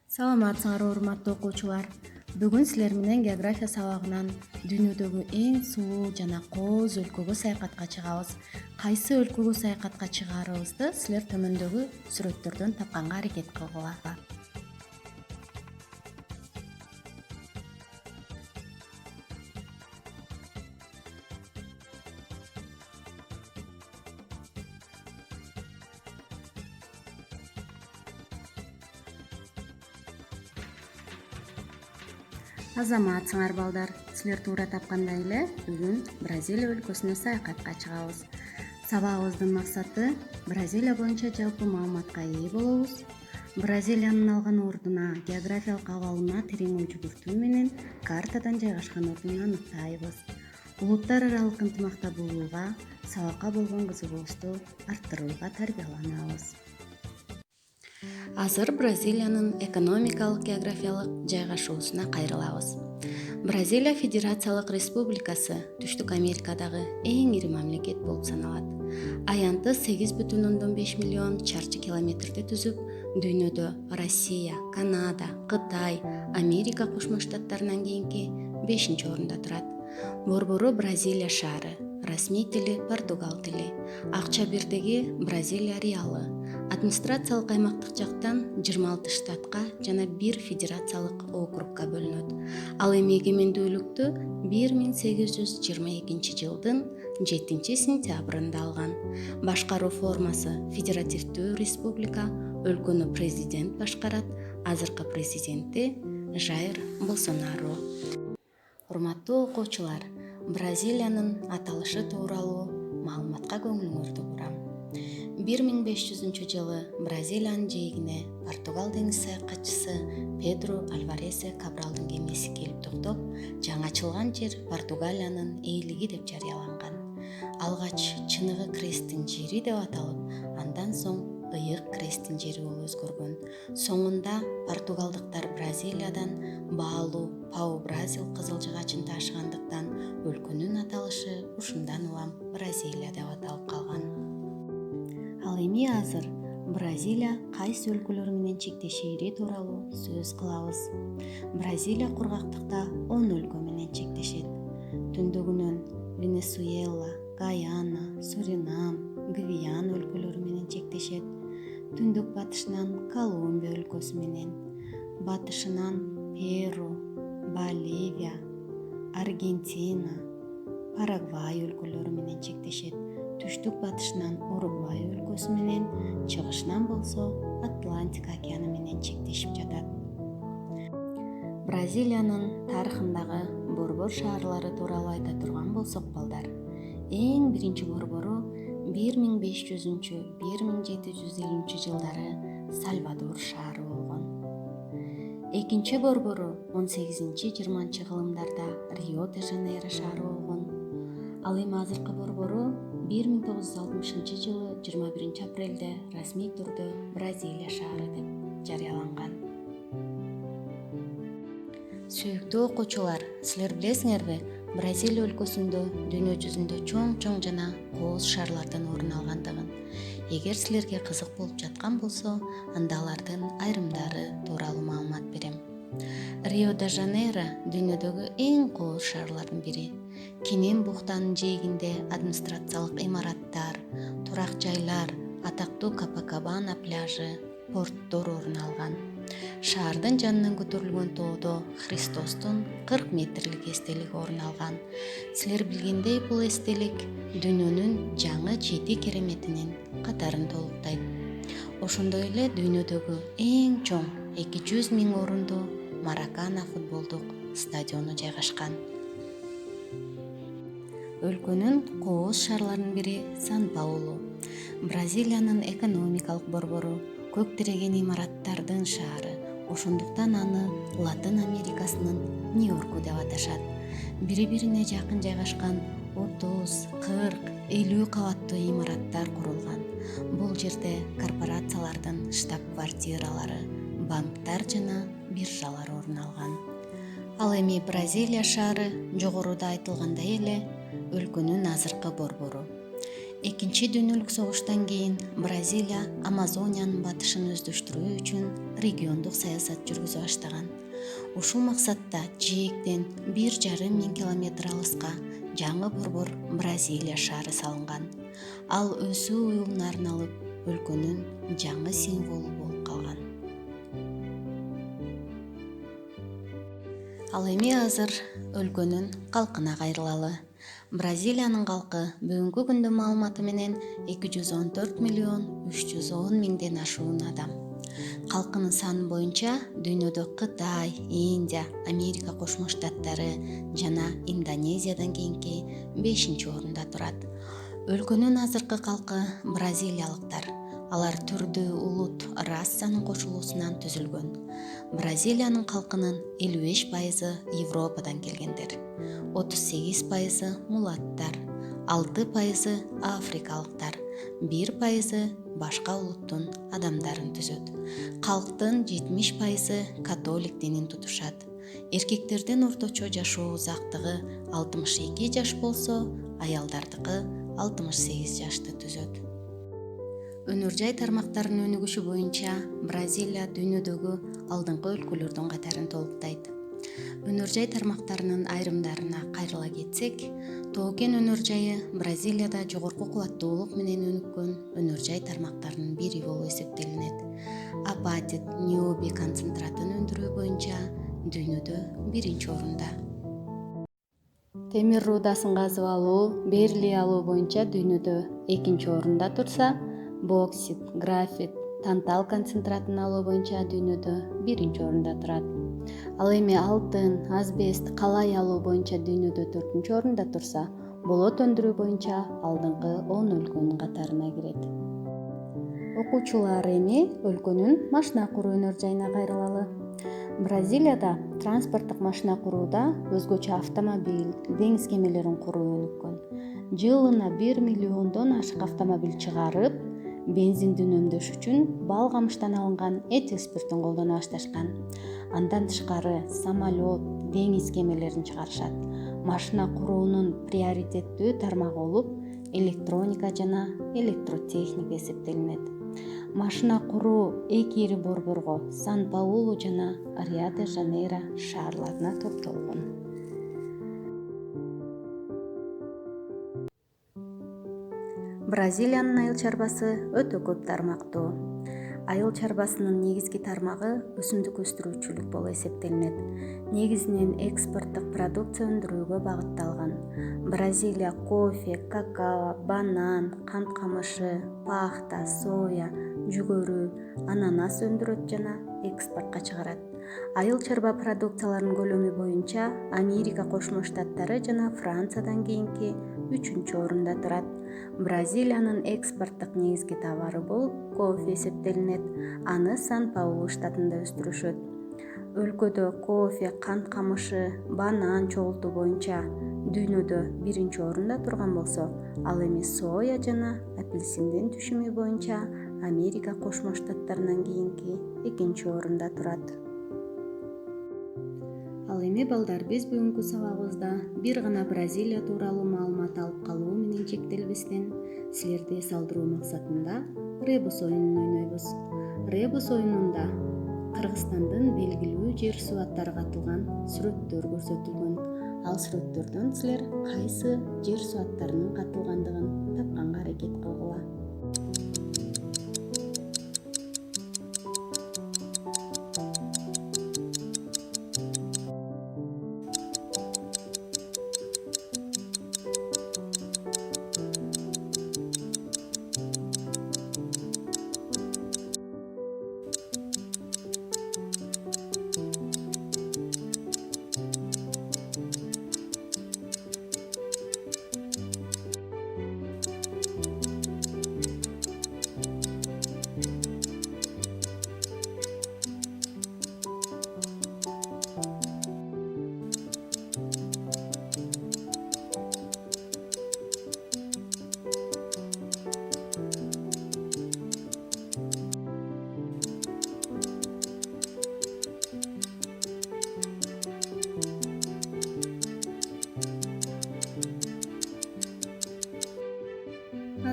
Саламатсыңар урматтуу окуучулар. Бүгүн силер менен география сабагынан дүйнөдөгү эң сулуу жана кооз өлкөгө саякатка чыгабыз. Кайсы өлкөгө саякатка чыгаарыбызды силер төмөндөгү сүрөттөрдөн тапканга аракет кылгыла. Азаматсыңар балдар. Силер туура тапкандай эле бүгүн Бразилия өлкөсүнө саякатка чыгабыз. Сабагыбыздын максаты Бразилия боюнча жалпы маалыматка ээ болобуз. Бразилиянын алган ордуна, географиялык абалына терең ой жүгүртүү менен картадан жайгашкан ордун аныктайбыз. Улуттар аралык ынтымактуулукка, сабакка болгон кызыгуубузду арттырууга тарбияланабыз. Азыр Бразилиянын экономикалык географиялык жайгашуусуна кайрылабыз. Бразилия Федерациялык Республикасы Түштүк Америкадагы эң ири мамлекет болуп саналат. Аянты 8,5 миллион чарчы километрди түзүп, дүйнөдө Россия, Канада, Кытай, Америка Кошмо Штаттарынан кийинки 5-орунда турат. Борбору Бразилия шаары, расмий тили португал тили, акча бирдиги Бразилия реалы. Администрациялык аймактык жактан 26 штатка жана 1 федерациялык округка бөлүнөт. Ал эми эгемендүүлүктү 1822 жылдын 7-сентябрында алган. Башкаруу формасы федеративдүү республика, өлкөнү президент башкарат. Азыркы президенти Жаир Болсонару. Урматтуу окуучулар, Бразилиянын аталышы тууралуу маалыматка көңүлүңөрдү бурам. 1500 жылы Бразилиянын жээгине Португал деңиз саякатчысы Педро Альварес Кабралдын кемеси келип токтоп, жаңы ачылган жер Португалиянын ээлиги деп жарыяланган. Алгач чыныгы кресттин жери деп аталып, андан соң ыйык кресттин жери болуп өзгөргөн. Соңунда португалдыктар Бразилиядан баалуу Пау-Бразил кызыл жыгачын ташыгандыктан өлкөнүн аталышы ушундан улам Бразилия деп аталып калган. Ал эми азыр Бразилия кайсы өлкөлөр менен чектешери тууралуу сөз кылабыз. Бразилия кургактыкта 10 өлкө менен чектешет. Түндүгүнөн Венесуэла, Гаяна, Суринам, Гвиана өлкөлөрү менен чектешет. Түндүк батышынан Колумбия өлкөсү менен, батышынан Перу, Боливия, Аргентина, Парагвай өлкөлөрү менен чектешет. Түштүк батышынан Уругвай өлкөсү менен, чыгышынан болсо Атлантика океаны менен чектешип жатат. Бразилиянын тарыхындагы борбор шаарлары тууралуу айта турган болсок балдар, эң биринчи борбору 1500-1750 жылдары Сальвадор шаары болгон. Экинчи борбору 18-20 кылымдарда Рио-де-Жанейро шаары болгон. Ал эми азыркы борбору 1960 жылы 21 апрелде расмий түрдө Бразилия шаары деп жарыяланган. Сүйүктүү окуучулар, силер билесиңерби, Бразилия өлкөсүндө дүйнө жүзүндө чоң жана кооз шаарлардан орун алгандыгын. Эгер силерге кызык болуп жаткан болсо, анда алардын айрымдары тууралуу маалымат берем. Рио-де-Жанейро дүйнөдөгү эң кооз шаарлардын бири. Кенен бухтанын жээгинде администрациялык имараттар, турак жайлар, атактуу Копакабана пляжы, порттор орун алган. Шаардын жанынан көтөрүлгөн тоодо Христостун 40 метрлик эстелиги орун алган. Силер билгендей, бул эстелик дүйнөнүн жаңы 7 кереметинин катарын толуктайт. Ошондой эле дүйнөдөгү эң чоң 200 000 орундуу Маракана футболдук стадиону жайгашкан. Өлкөнүн кооз шаарларынын бири Сан-Паулу. Бразилиянын экономикалык борбору, көк тиреген имараттардын шаары. Ошондуктан аны Латын Америкасынын Нью-Йорку деп аташат. Бири-бирине жакын жайгашкан 30, 40, 50 кабаттуу имараттар курулган. Бул жерде корпорациялардын штаб-квартиралары, банктар жана биржалар орун алган. Ал эми Бразилия шаары жогоруда айтылгандай эле өлкөнүн азыркы борбору. Экинчи дүйнөлүк согуштан кийин Бразилия Амазониянын батышын өздөштүрүү үчүн региондук саясат жүргүзө баштаган. Ушул максатта жээктен 1,5 километр алыска жаңы борбор Бразилия шаары салынган. Ал өсүү уюлуна арналып өлкөнүн жаңы символу болуп калган. Ал эми азыр өлкөнүн калкына кайрылалы. Бразилиянын калкы бүгүнкү күндө маалыматы менен 214 миллион 310 миңден ашуун адам. Калкынын саны боюнча дүйнөдө Кытай, Индия, Америка Кошмо Штаттары жана Индонезиядан кийинки 5-орунда турат. Өлкөнүн азыркы калкы бразилиялыктар. Алар түрдүү улут, расанын кошулуусунан түзүлгөн. Бразилиянын калкынын 55% Европадан келгендер, 38% мулаттар, 6% африкалыктар, 1% башка улуттун адамдарын түзөт. Калктын 70% католик динин тутушат. Эркектердин орточо жашоо узактыгы 62 жаш болсо, аялдардыкы 68 жашты түзөт. Өнөр-жай тармактарынын өнүгүшү боюнча Бразилия дүйнөдөгү алдыңкы өлкөлөрдүн катарын толуктайт. Өнөр-жай тармактарынын айрымдарына кайрыла кетсек, Тоо-Кен өнөр-жайы Бразилияда жогорку кубаттуулук менен өнүккөн өнөр-жай тармактарынын бири болуп эсептелинет. Апатит, ниоби концентратын өндүрүү боюнча дүйнөдө 1-орунда. Темир рудасын казып алуу, берилип алуу боюнча дүйнөдө 2-орунда турса, боксит, графит, тантал концентратын алуу боюнча дүйнөдө 1-орунда турат. Ал эми алтын, асбест, калай алуу боюнча дүйнөдө 4-орунда турса, болот өндүрүү боюнча алдыңкы 10 өлкөнүн катарына кирет. Окуучулар эми өлкөнүн машина куруу өнөр жайына кайрылалы. Бразилияда транспорттук машина курууда өзгөчө автомобиль, деңиз кемелерин куруу өнүккөн. Жылына 1 миллиондон ашык автомобиль чыгарып, бензинди үнөмдөш үчүн бал камыштан алынган этил спиртин колдоно башташкан. Андан тышкары самолет, деңиз кемелерин чыгарышат. Машина куруунун приоритеттүү тармагы болуп электроника жана электротехника эсептелинет. Машина куруу 2 ири борборго Сан-Паулу жана Рио-де-Жанейро шаарларына топтолгон. Бразилиянын айыл чарбасы өтө көп тармактуу. Айыл чарбасынын негизги тармагы өсүмдүк өстүрүүчүлүк болуп эсептелинет. Негизинен экспорттук продукция өндүрүүгө багытталган. Бразилия кофе, какао, банан, кант камышы, пахта, соя, жүгөрү, ананас өндүрөт жана экспортко чыгарат. Айыл чарба продукцияларынын көлөмү боюнча Америка Кошмо Штаттары жана Франциядан кийинки 3-орунда турат. Бразилиянын экспорттук негизги товары болуп кофе эсептелинет. Аны Сан-Паулу штатында өстүрүшөт. Өлкөдө кофе, кант камышы, банан чогултуу боюнча дүйнөдө 1-орунда турган болсо, ал эми соя жана апельсиндин түшүмү боюнча Америка Кошмо Штаттарынан кийинки 2-орунда турат. Ал эми балдар, биз бүгүнкү сабагыбызда бир гана Бразилия тууралуу маалымат алып калуу менен чектелбестен, силерди эс алдыруу максатында ребус оюнун ойнойбуз. Ребус оюнунда Кыргызстандын белгилүү жер суаттары катылган сүрөттөр көрсөтүлгөн. Ал сүрөттөрдөн силер кайсы жер суаттарынын катылгандыгын тапканга аракет кылгыла.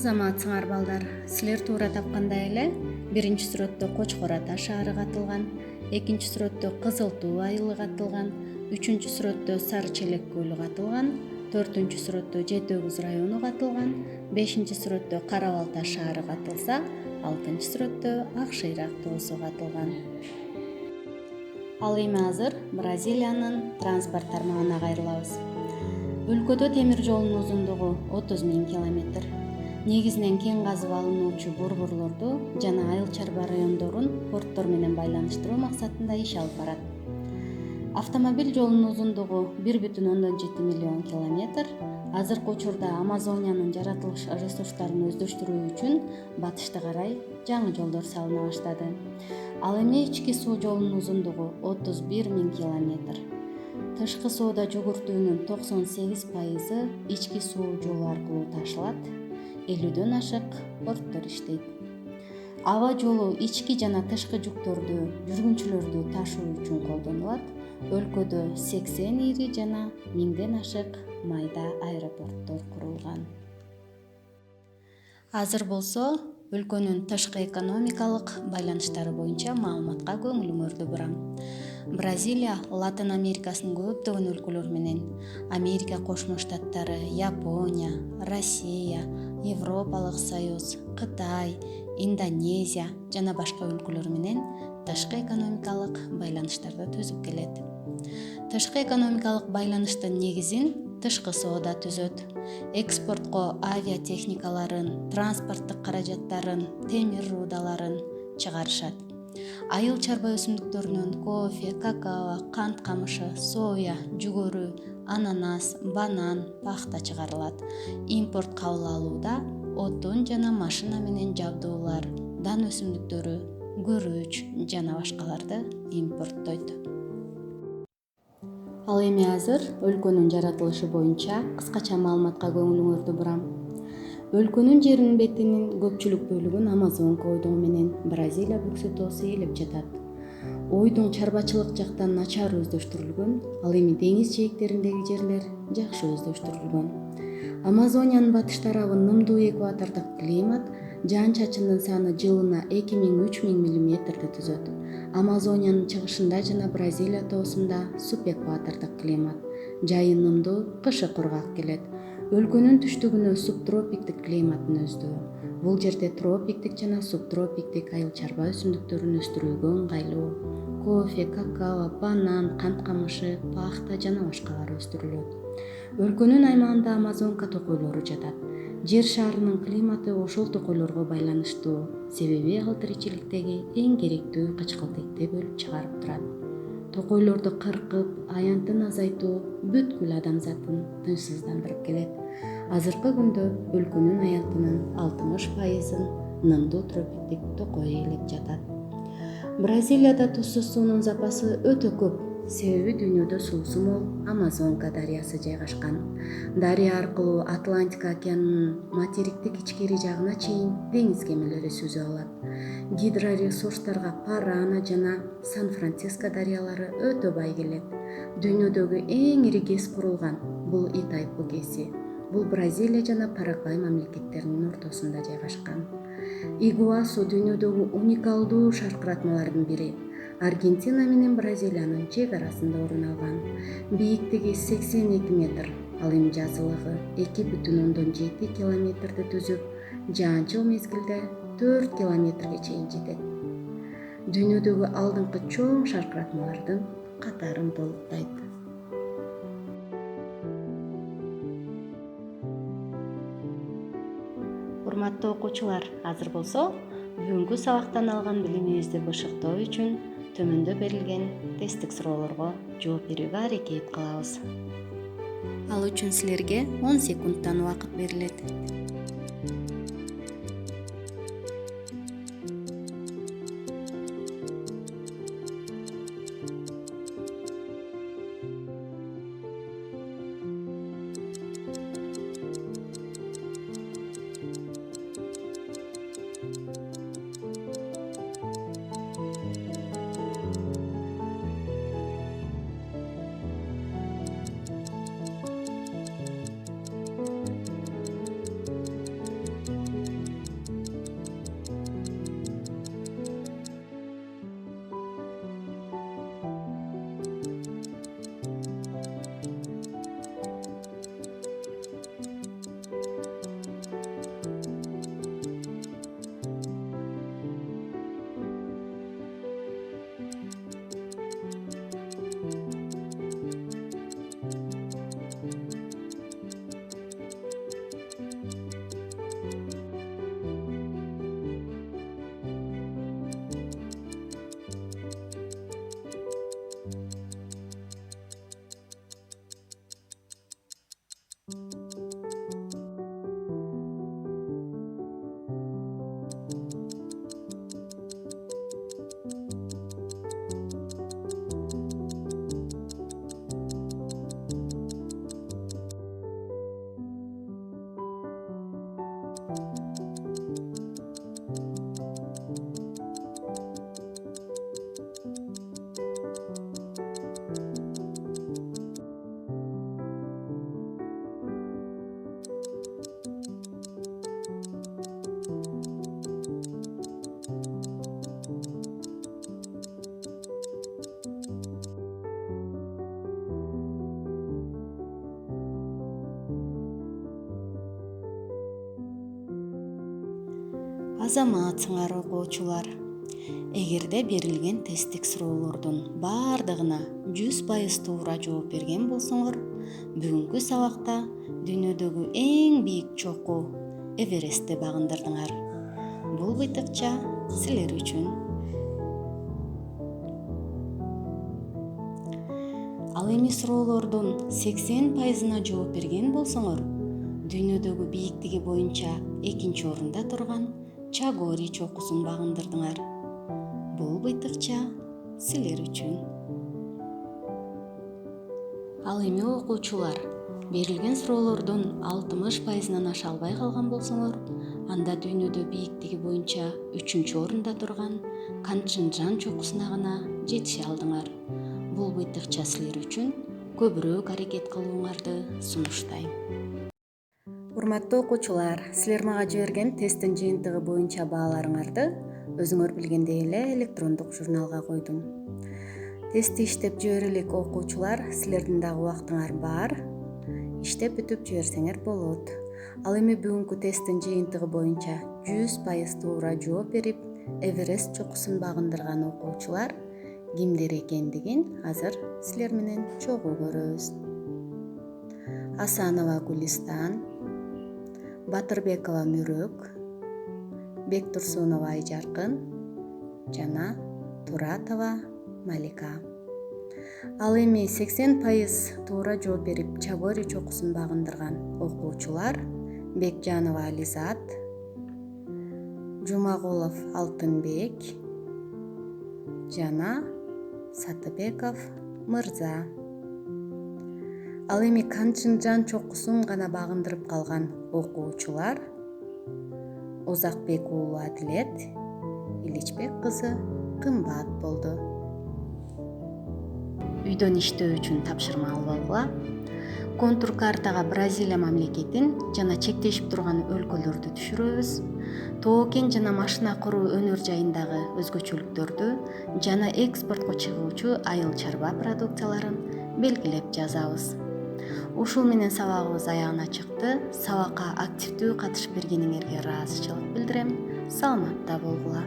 Азаматсыңар балдар, силер туура тапкандай эле биринчи сүрөттө Кочкор Ата шаары катылган, экинчи сүрөттө Кызыл Туу айылы катылган, үчүнчү сүрөттө Сары Челек көлү катылган, төртүнчү сүрөттө Жети Өгүз району катылган, бешинчи сүрөттө Кара Балта шаары катылса, алтынчы сүрөттө Ак Шыйрак тоосу катылган. Ал эми азыр Бразилиянын транспорт тармагына кайрылабыз. Өлкөдө темир жолдун узундугу 30 000 километр. Негизинен кен казып алынуучу борборлорду жана айыл чарба райондорун порттор менен байланыштыруу максатында иш алып барат. Автомобиль жолунун узундугу 1,7 миллион километр. Азыркы учурда Амазониянын жаратылыш ресурстарын өздөштүрүү үчүн батышты карай жаңы жолдор салына баштады. Ал эми ички суу жолунун узундугу 31 000 километр. Тышкы соода жүгүртүүнүн 98% ички суу жолу аркылуу ташылат. 50дөн ашык порттор иштейт. Аба жолу ички жана тышкы жүктөрдү, жүргүнчүлөрдү ташуу үчүн колдонулат. Өлкөдө 80 ири жана 1000ден ашык майда аэропорттор курулган. Азыр болсо өлкөнүн тышкы экономикалык байланыштары боюнча маалыматка көңүлүңөрдү бурам. Бразилия Латын Америкасынын көптөгөн өлкөлөрү менен Америка Кошмо Штаттары, Япония, Россия, Европалык Союз, Кытай, Индонезия жана башка өлкөлөр менен тышкы экономикалык байланыштарды түзүп келет. Тышкы экономикалык байланыштын негизин тышкы соода түзөт. Экспортко авиатехникаларын, транспорттук каражаттарын, темир рудаларын чыгарышат. Айыл чарба өсүмдүктөрүнөн кофе, какао, кант камышы, соя, жүгөрү, ананас, банан, пахта чыгарылат. Импорт кабыл алууда отун жана машина менен жабдуулар, дан өсүмдүктөрү, күрүч жана башкаларды импорттойт. Ал эми азыр өлкөнүн жаратылышы боюнча кыскача маалыматка көңүлүңөрдү бурам. Өлкөнүн жеринин бетинин көпчүлүк бөлүгүн Амазонка ойдуңу менен Бразилия бөксө тоосу ээлеп жатат. Ойдуң чарбачылык жактан начар өздөштүрүлгөн, ал эми деңиз жээктериндеги жерлер жакшы өздөштүрүлгөн. Амазониянын батыш тарабы нымдуу экватордук климат, жаан-чачындын саны жылына 2000–3000 мм түзөт. Амазониянын чыгышында жана Бразилия тоосунда субэкватордук климат, жайы нымдуу, кышы кургак келет. Өлкөнүн түштүгүнө субтропиктик климаттын өздүгү. Бул жерде тропиктик жана субтропиктик айыл чарба өсүмдүктөрүн өстүрүүгө ыңгайлуу. Кофе, какао, банан, кант камышы, пахта жана башкалар өстүрүлөт. Өлкөнүн аймагында Амазонка токойлору жатат. Жер шарынын климаты ошол токойлорго байланыштуу, себеби ал тиричиликтеги эң керектүү кычкылтекти бөлүп чыгарып турат. Токойлорду кыркып, аянтын азайтуу бүткүл адамзатын тынчсыздандырып келет. Азыркы күндө өлкөнүн аянтынын 60%-ын нымдуу тропиктик токой ээлеп жатат. Бразилияда тузсуз суунун запасы өтө көп, себеби дүйнөдө суусу мол Амазонка дарыясы жайгашкан. Дарыя аркылуу Атлантика океанынын материктик ичкери жагына чейин деңиз кемелери сүзүп алат. Гидроресурстарга Парана жана Сан-Франциско дарыялары өтө бай келет. Дүйнөдөгү эң ири КЭС курулган бул Итайпу КЭСи. Бул Бразилия жана Парагвай мамлекеттеринин ортосунда жайгашкан. Игуасу дүйнөдөгү уникалдуу шаркыратмалардын бири. Аргентина менен Бразилиянын чек арасында орун алган. Бийиктиги 82 метр, ал эми жазылыгы 2,7 километрди түзүп, жаан-чыл мезгилде 4 километрге чейин жетет. Дүйнөдөгү алдыңкы чоң шаркыратмалардын катарын толуктайт. Урматтуу окуучулар, азыр болсо бүгүнкү сабактан алган билимибизди бышыктоо үчүн төмөндө берилген тесттик суроолорго жооп берүүгө аракет кылабыз. Ал үчүн силерге 10 секундтан убакыт берилет. Азаматсыңар окуучулар. Эгерде берилген тесттик суроолордун баардыгына 100% туура жооп берген болсоңор, бүгүнкү сабакта дүйнөдөгү эң бийик чокку Эверестти багындырдыңар. Бул быйтыкча силер үчүн. Ал эми суроолордун 80%-на жооп берген болсоңор, дүйнөдөгү бийиктиги боюнча 2-орунда турган Чагори чоккусун багындырдыңар. Бул быйтыкча силер үчүн. Ал эми окуучулар, берилген суроолордун 60%-нан аша албай калган болсоңор, анда дүйнөдө бийиктиги боюнча 3-орунда турган Канчжан чоккусуна гана жетише алдыңар. Бул быйтыкча силер үчүн көбүрөөк аракет кылууңарды сунуштайм. Урматтуу окуучулар, силер мага жиберген тесттин жыйынтыгы боюнча бааларыңарды өзүңөр билгендей эле электрондук журналга койдум. Тестти иштеп жибере элек окуучулар, силердин дагы убактыңар бар. Иштеп бүтүп жиберсеңер болот. Ал эми бүгүнкү тесттин жыйынтыгы боюнча 100% туура жооп берип, Эверест чоккусун багындырган окуучулар кимдер экендигин азыр силер менен чогуу көрөбүз. Асанова Гулистан, Батырбекова Мүрөк, Бектурсунова Айжаркын жана Туратова Малика. Ал эми 80% туура жооп берип, Чагори чоккусун багындырган окуучулар Бекжанова Ализат, Жумагулов Алтынбек жана Сатыбеков Мырза. Ал эми Канчжан чоккусун гана багындырып калган окуучулар Озакбек уулу Адилет, Иличбек кызы Кымбат болду. Үйдөн иштөө үчүн тапшырма алып алгыла. Контур картага Бразилия мамлекетин жана чектешип турган өлкөлөрдү түшүрөбүз. Тоо кен жана машина куруу өнөр жайындагы өзгөчөлүктөрдү жана экспортко чыгуучу айыл чарба продукцияларын белгилеп жазабыз. Ушул менен сабагыбыз аягына чыкты. Сабакка активдүү катышып бергениңерге ыраазычылык билдирем. Саламатта болгула.